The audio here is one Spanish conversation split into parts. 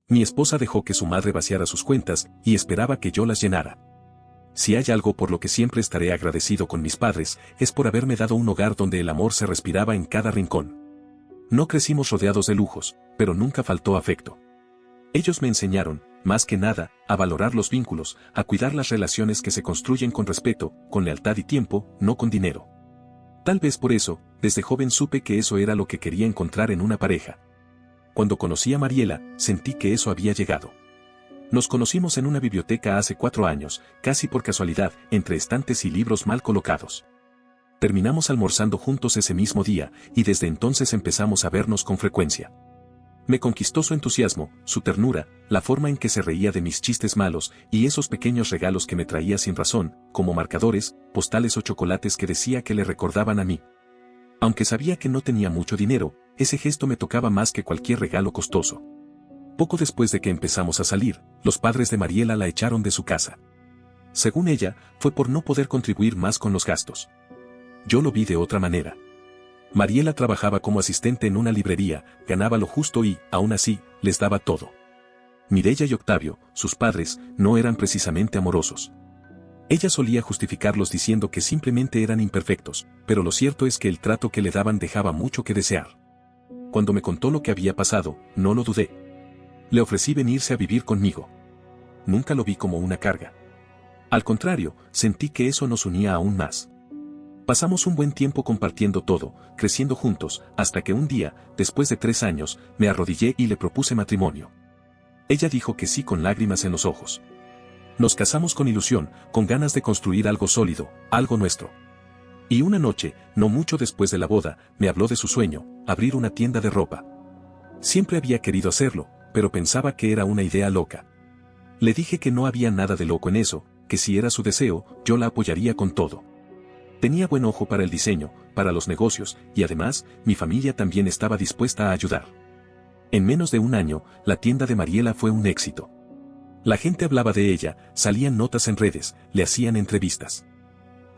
Mi esposa dejó que su madre vaciara sus cuentas y esperaba que yo las llenara. Si hay algo por lo que siempre estaré agradecido con mis padres, es por haberme dado un hogar donde el amor se respiraba en cada rincón. No crecimos rodeados de lujos, pero nunca faltó afecto. Ellos me enseñaron, más que nada, a valorar los vínculos, a cuidar las relaciones que se construyen con respeto, con lealtad y tiempo, no con dinero. Tal vez por eso, desde joven supe que eso era lo que quería encontrar en una pareja. Cuando conocí a Mariela, sentí que eso había llegado. Nos conocimos en una biblioteca hace 4 años, casi por casualidad, entre estantes y libros mal colocados. Terminamos almorzando juntos ese mismo día, y desde entonces empezamos a vernos con frecuencia. Me conquistó su entusiasmo, su ternura, la forma en que se reía de mis chistes malos, y esos pequeños regalos que me traía sin razón, como marcadores, postales o chocolates que decía que le recordaban a mí. Aunque sabía que no tenía mucho dinero, ese gesto me tocaba más que cualquier regalo costoso. Poco después de que empezamos a salir, los padres de Mariela la echaron de su casa. Según ella, fue por no poder contribuir más con los gastos. Yo lo vi de otra manera. Mariela trabajaba como asistente en una librería, ganaba lo justo y, aún así, les daba todo. Mireya y Octavio, sus padres, no eran precisamente amorosos. Ella solía justificarlos diciendo que simplemente eran imperfectos, pero lo cierto es que el trato que le daban dejaba mucho que desear. Cuando me contó lo que había pasado, no lo dudé. Le ofrecí venirse a vivir conmigo. Nunca lo vi como una carga. Al contrario, sentí que eso nos unía aún más. Pasamos un buen tiempo compartiendo todo, creciendo juntos, hasta que un día, después de 3 años, me arrodillé y le propuse matrimonio. Ella dijo que sí con lágrimas en los ojos. Nos casamos con ilusión, con ganas de construir algo sólido, algo nuestro. Y una noche, no mucho después de la boda, me habló de su sueño, abrir una tienda de ropa. Siempre había querido hacerlo, pero pensaba que era una idea loca. Le dije que no había nada de loco en eso, que si era su deseo, yo la apoyaría con todo. Tenía buen ojo para el diseño, para los negocios, y además, mi familia también estaba dispuesta a ayudar. En menos de un año, la tienda de Mariela fue un éxito. La gente hablaba de ella, salían notas en redes, le hacían entrevistas.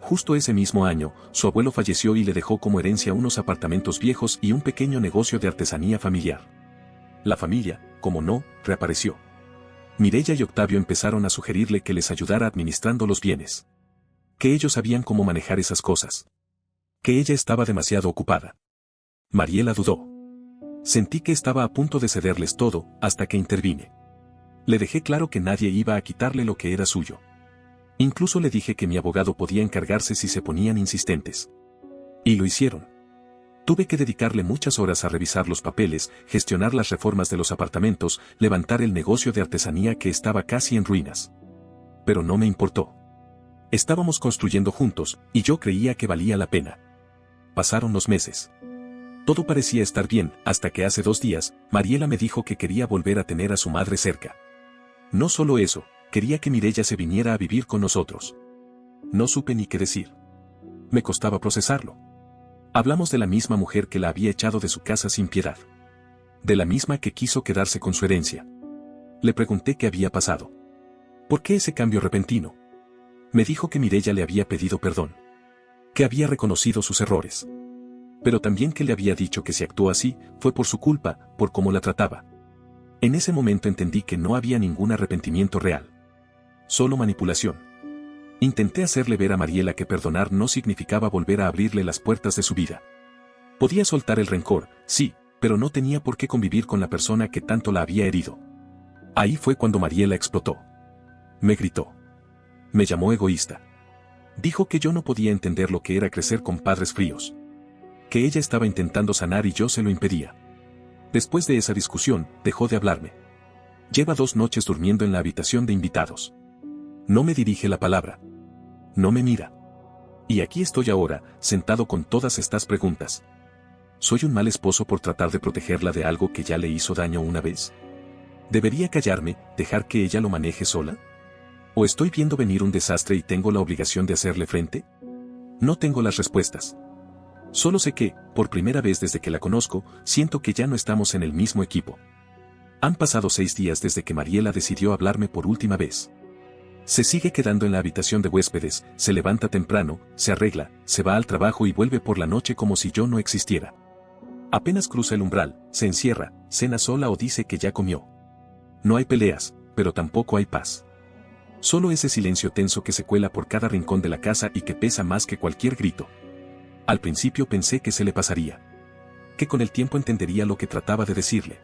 Justo ese mismo año, su abuelo falleció y le dejó como herencia unos apartamentos viejos y un pequeño negocio de artesanía familiar. La familia, como no, reapareció. Mireya y Octavio empezaron a sugerirle que les ayudara administrando los bienes. Que ellos sabían cómo manejar esas cosas. Que ella estaba demasiado ocupada. Mariela dudó. Sentí que estaba a punto de cederles todo, hasta que intervine. Le dejé claro que nadie iba a quitarle lo que era suyo. Incluso le dije que mi abogado podía encargarse si se ponían insistentes. Y lo hicieron. Tuve que dedicarle muchas horas a revisar los papeles, gestionar las reformas de los apartamentos, levantar el negocio de artesanía que estaba casi en ruinas. Pero no me importó. Estábamos construyendo juntos, y yo creía que valía la pena. Pasaron los meses. Todo parecía estar bien, hasta que hace 2 días, Mariela me dijo que quería volver a tener a su madre cerca. No solo eso, quería que Mireya se viniera a vivir con nosotros. No supe ni qué decir. Me costaba procesarlo. Hablamos de la misma mujer que la había echado de su casa sin piedad. De la misma que quiso quedarse con su herencia. Le pregunté qué había pasado. ¿Por qué ese cambio repentino? Me dijo que Mireya le había pedido perdón. Que había reconocido sus errores. Pero también que le había dicho que si actuó así, fue por su culpa, por cómo la trataba. En ese momento entendí que no había ningún arrepentimiento real. Solo manipulación. Intenté hacerle ver a Mariela que perdonar no significaba volver a abrirle las puertas de su vida. Podía soltar el rencor, sí, pero no tenía por qué convivir con la persona que tanto la había herido. Ahí fue cuando Mariela explotó. Me gritó. Me llamó egoísta. Dijo que yo no podía entender lo que era crecer con padres fríos. Que ella estaba intentando sanar y yo se lo impedía. Después de esa discusión, dejó de hablarme. Lleva 2 noches durmiendo en la habitación de invitados. No me dirige la palabra. No me mira. Y aquí estoy ahora, sentado con todas estas preguntas. ¿Soy un mal esposo por tratar de protegerla de algo que ya le hizo daño una vez? ¿Debería callarme, dejar que ella lo maneje sola? ¿O estoy viendo venir un desastre y tengo la obligación de hacerle frente? No tengo las respuestas. Solo sé que, por primera vez desde que la conozco, siento que ya no estamos en el mismo equipo. Han pasado 6 días desde que Mariela decidió hablarme por última vez. Se sigue quedando en la habitación de huéspedes, se levanta temprano, se arregla, se va al trabajo y vuelve por la noche como si yo no existiera. Apenas cruza el umbral, se encierra, cena sola o dice que ya comió. No hay peleas, pero tampoco hay paz. Solo ese silencio tenso que se cuela por cada rincón de la casa y que pesa más que cualquier grito. Al principio pensé que se le pasaría. Que con el tiempo entendería lo que trataba de decirle.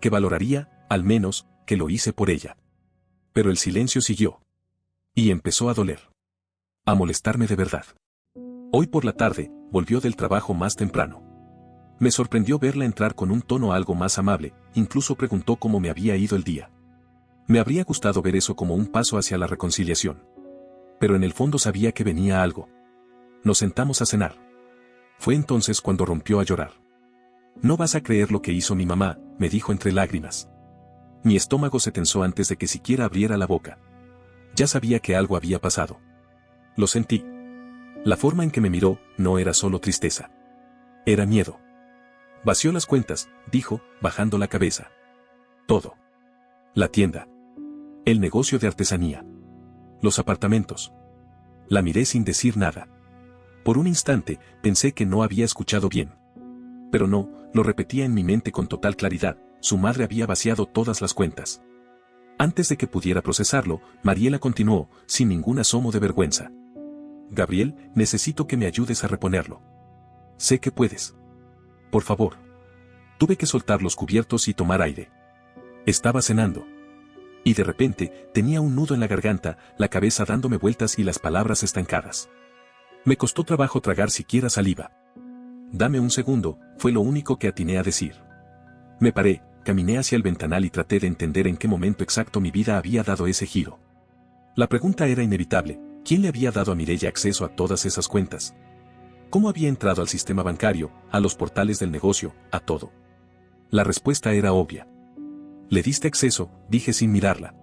Que valoraría, al menos, que lo hice por ella. Pero el silencio siguió. Y empezó a doler. A molestarme de verdad. Hoy por la tarde, volvió del trabajo más temprano. Me sorprendió verla entrar con un tono algo más amable, incluso preguntó cómo me había ido el día. Me habría gustado ver eso como un paso hacia la reconciliación. Pero en el fondo sabía que venía algo. Nos sentamos a cenar. Fue entonces cuando rompió a llorar. No vas a creer lo que hizo mi mamá, me dijo entre lágrimas. Mi estómago se tensó antes de que siquiera abriera la boca. Ya sabía que algo había pasado. Lo sentí. La forma en que me miró no era solo tristeza. Era miedo. Vació las cuentas, dijo, bajando la cabeza. Todo. La tienda. El negocio de artesanía. Los apartamentos. La miré sin decir nada. Por un instante, pensé que no había escuchado bien. Pero no, lo repetía en mi mente con total claridad, su madre había vaciado todas las cuentas. Antes de que pudiera procesarlo, Mariela continuó, sin ningún asomo de vergüenza. Gabriel, necesito que me ayudes a reponerlo. Sé que puedes. Por favor. Tuve que soltar los cubiertos y tomar aire. Estaba cenando. Y de repente, tenía un nudo en la garganta, la cabeza dándome vueltas y las palabras estancadas. Me costó trabajo tragar siquiera saliva. Dame un segundo, fue lo único que atiné a decir. Me paré, caminé hacia el ventanal y traté de entender en qué momento exacto mi vida había dado ese giro. La pregunta era inevitable, ¿quién le había dado a Mireya acceso a todas esas cuentas? ¿Cómo había entrado al sistema bancario, a los portales del negocio, a todo? La respuesta era obvia. Le diste acceso, dije sin mirarla.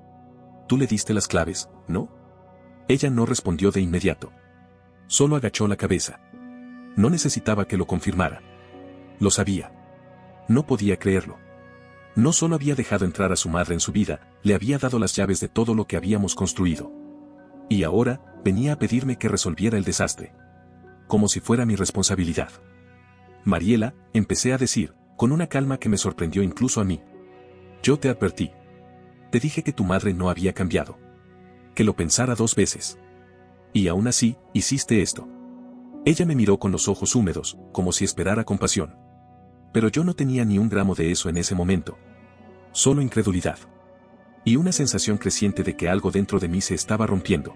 Tú le diste las claves, ¿no? Ella no respondió de inmediato. Solo agachó la cabeza. No necesitaba que lo confirmara. Lo sabía. No podía creerlo. No solo había dejado entrar a su madre en su vida, le había dado las llaves de todo lo que habíamos construido. Y ahora, venía a pedirme que resolviera el desastre. Como si fuera mi responsabilidad. Mariela, empecé a decir, con una calma que me sorprendió incluso a mí. Yo te advertí. Te dije que tu madre no había cambiado. Que lo pensara 2 veces. Y aún así, hiciste esto. Ella me miró con los ojos húmedos, como si esperara compasión. Pero yo no tenía ni un gramo de eso en ese momento. Solo incredulidad. Y una sensación creciente de que algo dentro de mí se estaba rompiendo.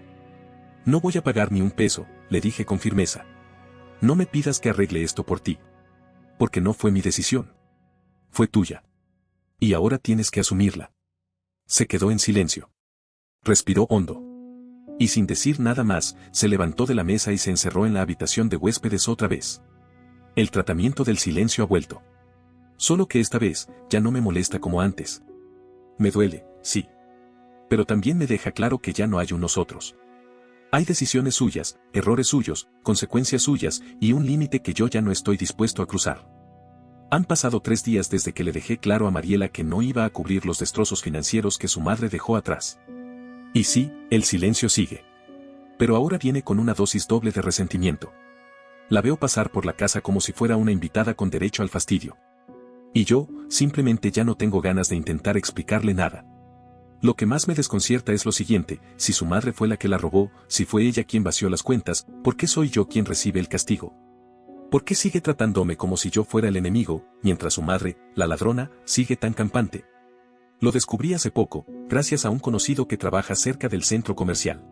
No voy a pagar ni un peso, le dije con firmeza. No me pidas que arregle esto por ti. Porque no fue mi decisión. Fue tuya. Y ahora tienes que asumirla. Se quedó en silencio. Respiró hondo. Y sin decir nada más, se levantó de la mesa y se encerró en la habitación de huéspedes otra vez. El tratamiento del silencio ha vuelto. Solo que esta vez, ya no me molesta como antes. Me duele, sí. Pero también me deja claro que ya no hay un nosotros. Hay decisiones suyas, errores suyos, consecuencias suyas, y un límite que yo ya no estoy dispuesto a cruzar. Han pasado 3 días desde que le dejé claro a Mariela que no iba a cubrir los destrozos financieros que su madre dejó atrás. Y sí, el silencio sigue. Pero ahora viene con una dosis doble de resentimiento. La veo pasar por la casa como si fuera una invitada con derecho al fastidio. Y yo, simplemente ya no tengo ganas de intentar explicarle nada. Lo que más me desconcierta es lo siguiente, si su madre fue la que la robó, si fue ella quien vació las cuentas, ¿por qué soy yo quien recibe el castigo? ¿Por qué sigue tratándome como si yo fuera el enemigo, mientras su madre, la ladrona, sigue tan campante? Lo descubrí hace poco, gracias a un conocido que trabaja cerca del centro comercial.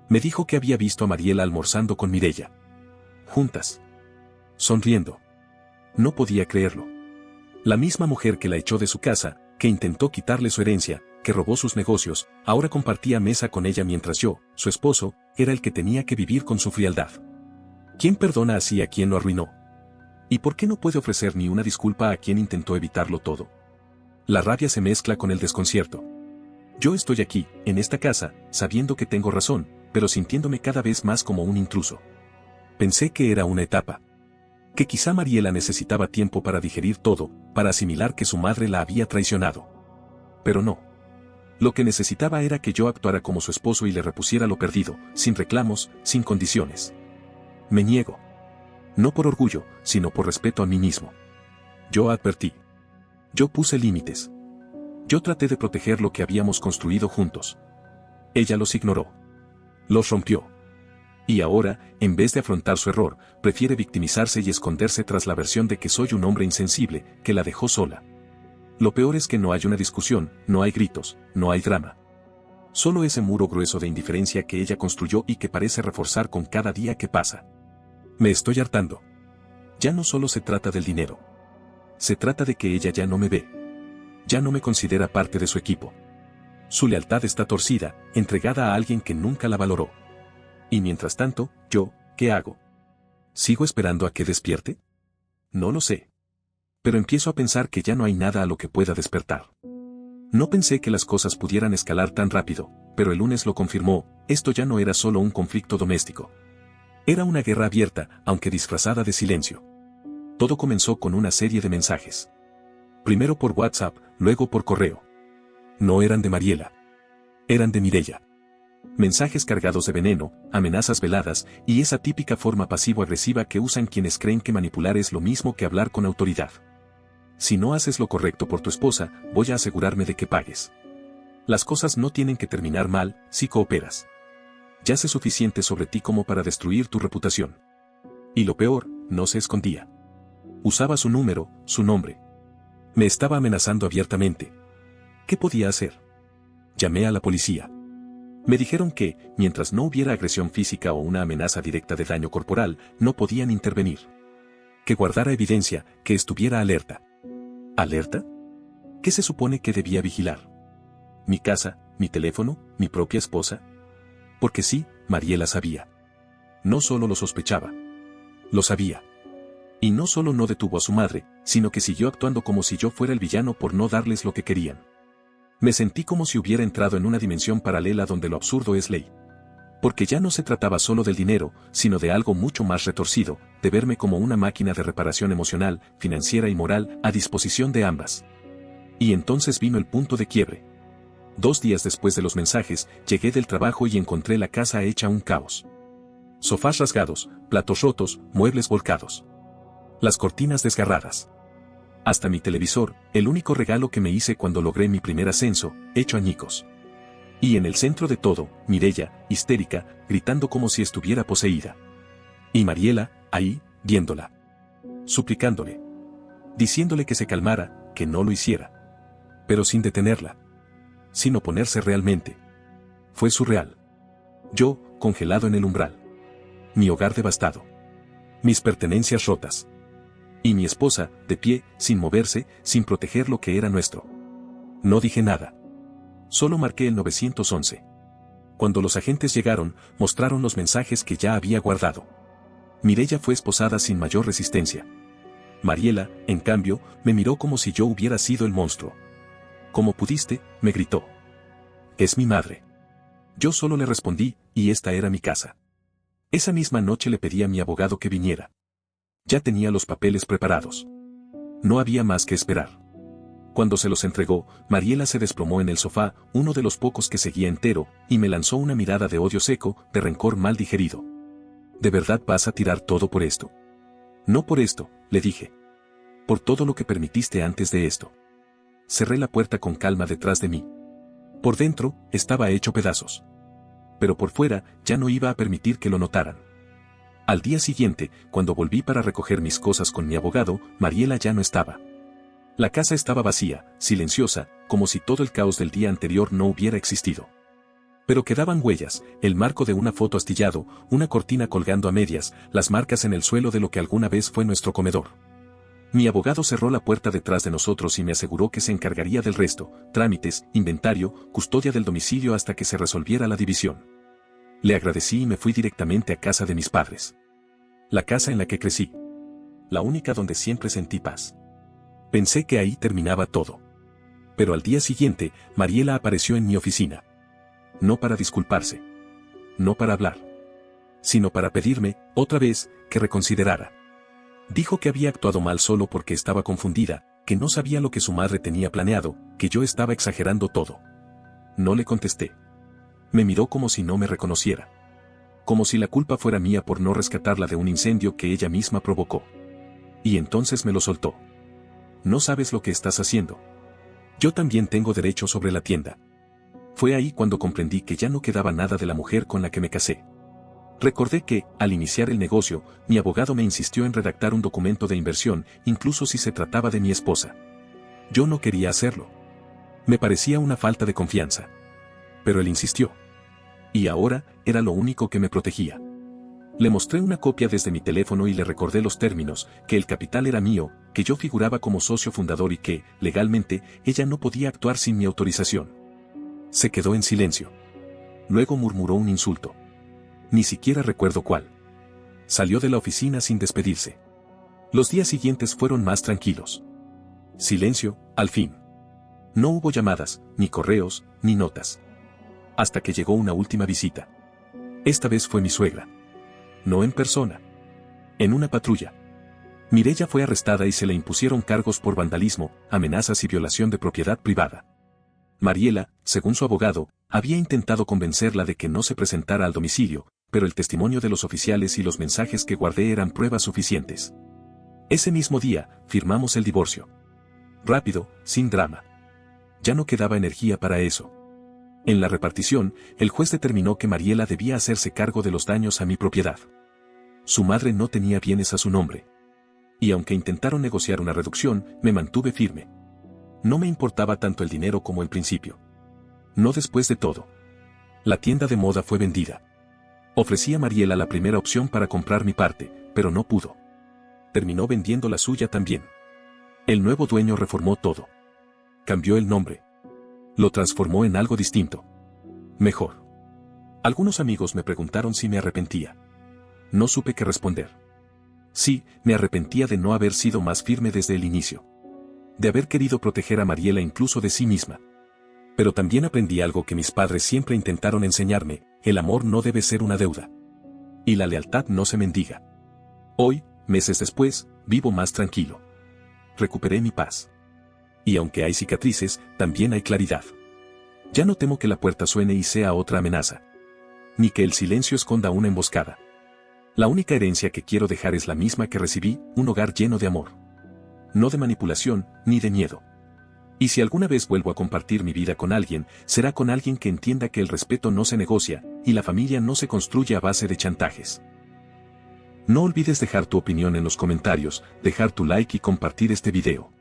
Me dijo que había visto a Mariela almorzando con Mireya. Juntas. Sonriendo. No podía creerlo. La misma mujer que la echó de su casa, que intentó quitarle su herencia, que robó sus negocios, ahora compartía mesa con ella mientras yo, su esposo, era el que tenía que vivir con su frialdad. ¿Quién perdona así a quien lo arruinó? ¿Y por qué no puede ofrecer ni una disculpa a quien intentó evitarlo todo? La rabia se mezcla con el desconcierto. Yo estoy aquí, en esta casa, sabiendo que tengo razón, pero sintiéndome cada vez más como un intruso. Pensé que era una etapa. Que quizá Mariela necesitaba tiempo para digerir todo, para asimilar que su madre la había traicionado. Pero no. Lo que necesitaba era que yo actuara como su esposo y le repusiera lo perdido, sin reclamos, sin condiciones. Me niego. No por orgullo, sino por respeto a mí mismo. Yo advertí. Yo puse límites. Yo traté de proteger lo que habíamos construido juntos. Ella los ignoró. Los rompió. Y ahora, en vez de afrontar su error, prefiere victimizarse y esconderse tras la versión de que soy un hombre insensible, que la dejó sola. Lo peor es que no hay una discusión, no hay gritos, no hay drama. Solo ese muro grueso de indiferencia que ella construyó y que parece reforzar con cada día que pasa. Me estoy hartando. Ya no solo se trata del dinero. Se trata de que ella ya no me ve. Ya no me considera parte de su equipo. Su lealtad está torcida, entregada a alguien que nunca la valoró. Y mientras tanto, yo, ¿qué hago? ¿Sigo esperando a que despierte? No lo sé. Pero empiezo a pensar que ya no hay nada a lo que pueda despertar. No pensé que las cosas pudieran escalar tan rápido, pero el lunes lo confirmó, esto ya no era solo un conflicto doméstico. Era una guerra abierta, aunque disfrazada de silencio. Todo comenzó con una serie de mensajes. Primero por WhatsApp, luego por correo. No eran de Mariela. Eran de Mireya. Mensajes cargados de veneno, amenazas veladas, y esa típica forma pasivo-agresiva que usan quienes creen que manipular es lo mismo que hablar con autoridad. Si no haces lo correcto por tu esposa, voy a asegurarme de que pagues. Las cosas no tienen que terminar mal, si cooperas. Ya sé suficiente sobre ti como para destruir tu reputación. Y lo peor, no se escondía. Usaba su número, su nombre. Me estaba amenazando abiertamente. ¿Qué podía hacer? Llamé a la policía. Me dijeron que, mientras no hubiera agresión física o una amenaza directa de daño corporal, no podían intervenir. Que guardara evidencia, que estuviera alerta. ¿Alerta? ¿Qué se supone que debía vigilar? ¿Mi casa, mi teléfono, mi propia esposa? Porque sí, Mariela sabía. No solo lo sospechaba. Lo sabía. Y no solo no detuvo a su madre, sino que siguió actuando como si yo fuera el villano por no darles lo que querían. Me sentí como si hubiera entrado en una dimensión paralela donde lo absurdo es ley. Porque ya no se trataba solo del dinero, sino de algo mucho más retorcido, de verme como una máquina de reparación emocional, financiera y moral, a disposición de ambas. Y entonces vino el punto de quiebre. 2 días después de los mensajes, llegué del trabajo y encontré la casa hecha un caos. Sofás rasgados, platos rotos, muebles volcados. Las cortinas desgarradas. Hasta mi televisor, el único regalo que me hice cuando logré mi primer ascenso, hecho añicos. Y en el centro de todo, Mireya, histérica, gritando como si estuviera poseída. Y Mariela, ahí, viéndola. Suplicándole. Diciéndole que se calmara, que no lo hiciera. Pero sin detenerla. Sin oponerse realmente. Fue surreal. Yo, congelado en el umbral. Mi hogar devastado. Mis pertenencias rotas. Y mi esposa, de pie, sin moverse, sin proteger lo que era nuestro. No dije nada. Solo marqué el 911. Cuando los agentes llegaron, mostraron los mensajes que ya había guardado. Mireya fue esposada sin mayor resistencia. Mariela, en cambio, me miró como si yo hubiera sido el monstruo. «¿Cómo pudiste?», me gritó. «Es mi madre». Yo solo le respondí, y esta era mi casa. Esa misma noche le pedí a mi abogado que viniera. Ya tenía los papeles preparados. No había más que esperar. Cuando se los entregó, Mariela se desplomó en el sofá, uno de los pocos que seguía entero, y me lanzó una mirada de odio seco, de rencor mal digerido. ¿De verdad vas a tirar todo por esto? No por esto, le dije. Por todo lo que permitiste antes de esto. Cerré la puerta con calma detrás de mí. Por dentro, estaba hecho pedazos. Pero por fuera, ya no iba a permitir que lo notaran. Al día siguiente, cuando volví para recoger mis cosas con mi abogado, Mariela ya no estaba. La casa estaba vacía, silenciosa, como si todo el caos del día anterior no hubiera existido. Pero quedaban huellas, el marco de una foto astillado, una cortina colgando a medias, las marcas en el suelo de lo que alguna vez fue nuestro comedor. Mi abogado cerró la puerta detrás de nosotros y me aseguró que se encargaría del resto, trámites, inventario, custodia del domicilio hasta que se resolviera la división. Le agradecí y me fui directamente a casa de mis padres. La casa en la que crecí. La única donde siempre sentí paz. Pensé que ahí terminaba todo. Pero al día siguiente, Mariela apareció en mi oficina. No para disculparse. No para hablar. Sino para pedirme, otra vez, que reconsiderara. Dijo que había actuado mal solo porque estaba confundida, que no sabía lo que su madre tenía planeado, que yo estaba exagerando todo. No le contesté. Me miró como si no me reconociera. Como si la culpa fuera mía por no rescatarla de un incendio que ella misma provocó. Y entonces me lo soltó. No sabes lo que estás haciendo. Yo también tengo derecho sobre la tienda. Fue ahí cuando comprendí que ya no quedaba nada de la mujer con la que me casé. Recordé que, al iniciar el negocio, mi abogado me insistió en redactar un documento de inversión, incluso si se trataba de mi esposa. Yo no quería hacerlo. Me parecía una falta de confianza. Pero él insistió. Y ahora, era lo único que me protegía. Le mostré una copia desde mi teléfono y le recordé los términos, que el capital era mío, que yo figuraba como socio fundador y que, legalmente, ella no podía actuar sin mi autorización. Se quedó en silencio. Luego murmuró un insulto. Ni siquiera recuerdo cuál. Salió de la oficina sin despedirse. Los días siguientes fueron más tranquilos. Silencio, al fin. No hubo llamadas, ni correos, ni notas. Hasta que llegó una última visita. Esta vez fue mi suegra. No en persona. En una patrulla. Mireya fue arrestada y se le impusieron cargos por vandalismo, amenazas y violación de propiedad privada. Mariela, según su abogado, había intentado convencerla de que no se presentara al domicilio, pero el testimonio de los oficiales y los mensajes que guardé eran pruebas suficientes. Ese mismo día, firmamos el divorcio. Rápido, sin drama. Ya no quedaba energía para eso. En la repartición, el juez determinó que Mariela debía hacerse cargo de los daños a mi propiedad. Su madre no tenía bienes a su nombre. Y aunque intentaron negociar una reducción, me mantuve firme. No me importaba tanto el dinero como el principio. No después de todo. La tienda de moda fue vendida. Ofrecí a Mariela la primera opción para comprar mi parte, pero no pudo. Terminó vendiendo la suya también. El nuevo dueño reformó todo. Cambió el nombre. Lo transformó en algo distinto. Mejor. Algunos amigos me preguntaron si me arrepentía. No supe qué responder. Sí, me arrepentía de no haber sido más firme desde el inicio. De haber querido proteger a Mariela incluso de sí misma. Pero también aprendí algo que mis padres siempre intentaron enseñarme: el amor no debe ser una deuda. Y la lealtad no se mendiga. Hoy, meses después, vivo más tranquilo. Recuperé mi paz. Y aunque hay cicatrices, también hay claridad. Ya no temo que la puerta suene y sea otra amenaza. Ni que el silencio esconda una emboscada. La única herencia que quiero dejar es la misma que recibí: un hogar lleno de amor. No de manipulación, ni de miedo. Y si alguna vez vuelvo a compartir mi vida con alguien, será con alguien que entienda que el respeto no se negocia, y la familia no se construye a base de chantajes. No olvides dejar tu opinión en los comentarios, dejar tu like y compartir este video.